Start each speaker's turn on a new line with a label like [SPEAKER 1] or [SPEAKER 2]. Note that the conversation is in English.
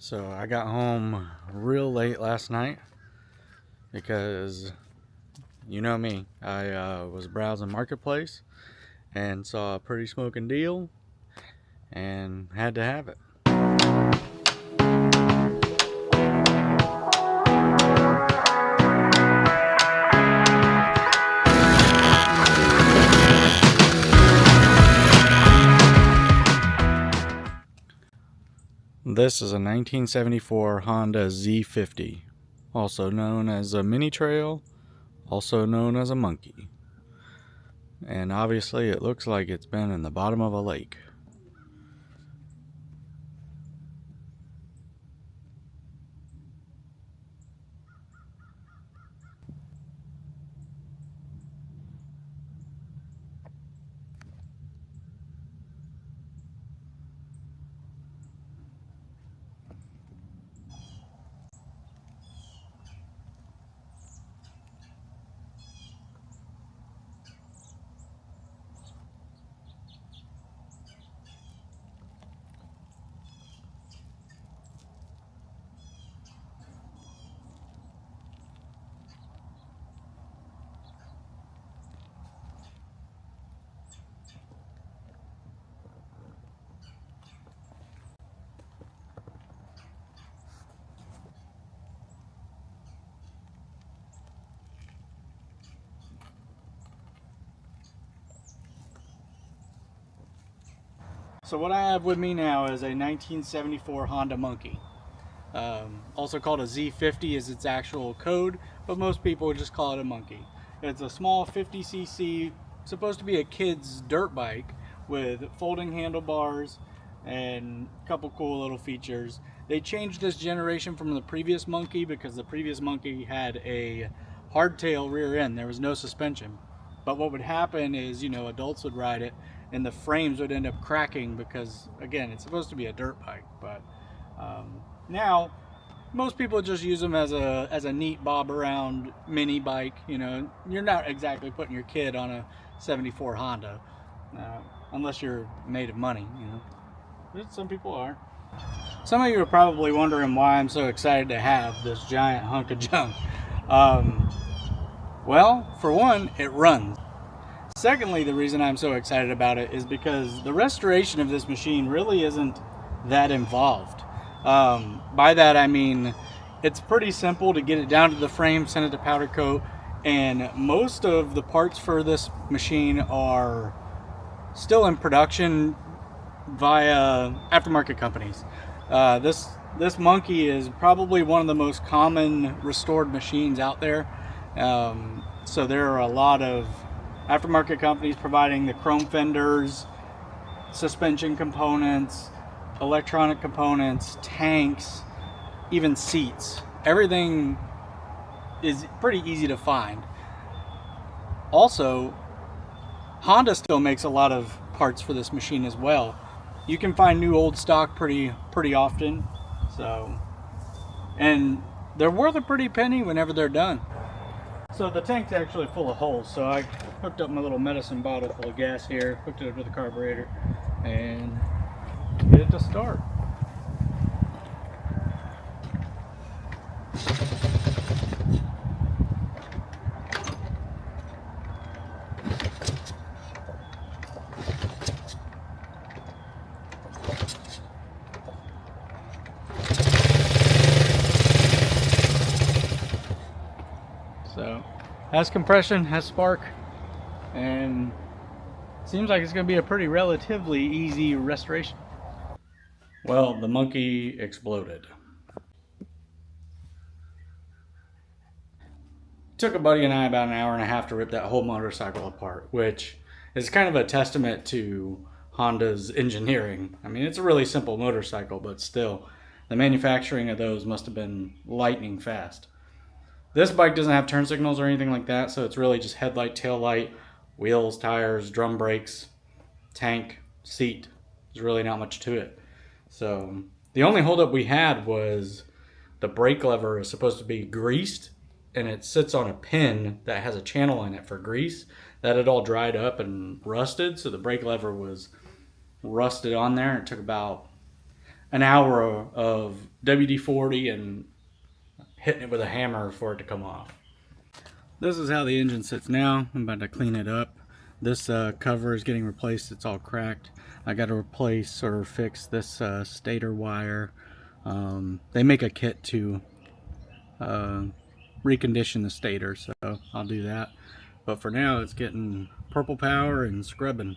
[SPEAKER 1] So I got home real late last night because you know me. I was browsing Marketplace and saw a pretty smoking deal and had to have it. This is a 1974 Honda Z50, also known as a mini trail, also known as a monkey. And obviously it looks like it's been in the bottom of a lake. So what I have with me now is a 1974 Honda Monkey. Also called a Z50 is its actual code, but most people would just call it a monkey. It's a small 50cc, supposed to be a kid's dirt bike with folding handlebars and a couple cool little features. They changed this generation from the previous monkey because the previous monkey had a hardtail rear end. There was no suspension. But what would happen is, adults would ride it and the frames would end up cracking because, again, it's supposed to be a dirt bike. But now, most people just use them as a neat bob around mini bike. You're not exactly putting your kid on a 74 Honda, unless you're made of money. But some people are. Some of you are probably wondering why I'm so excited to have this giant hunk of junk. Well, for one, it runs. Secondly, the reason I'm so excited about it is because the restoration of this machine really isn't that involved. By that I mean it's pretty simple to get it down to the frame, send it to powder coat, and most of the parts for this machine are still in production via aftermarket companies. This monkey is probably one of the most common restored machines out there. So there are a lot of aftermarket companies providing the chrome fenders, suspension components, electronic components, tanks, even seats. Everything is pretty easy to find. Also, Honda still makes a lot of parts for this machine as well. You can find new old stock pretty often. And they're worth a pretty penny whenever they're done. So the tank's actually full of holes, so I hooked up my little medicine bottle full of gas here, hooked it up to the carburetor, and get it to start. So, has compression, has spark, and seems like it's going to be a pretty relatively easy restoration. Well, the monkey exploded. It took a buddy and I about an hour and a half to rip that whole motorcycle apart, which is kind of a testament to Honda's engineering. I mean, it's a really simple motorcycle, but still, the manufacturing of those must have been lightning fast. This bike doesn't have turn signals or anything like that, so it's really just headlight, tail light, wheels, tires, drum brakes, tank, seat. There's really not much to it. So the only holdup we had was the brake lever is supposed to be greased, and it sits on a pin that has a channel in it for grease. That had all dried up and rusted, so the brake lever was rusted on there. It took about an hour of WD-40 and hitting it with a hammer for it to come off. This is how the engine sits now. I'm about to clean it up. This cover is getting replaced. It's all cracked. I got to replace or fix this stator wire. They make a kit to recondition the stator, so I'll do that. But for now, it's getting purple power and scrubbing.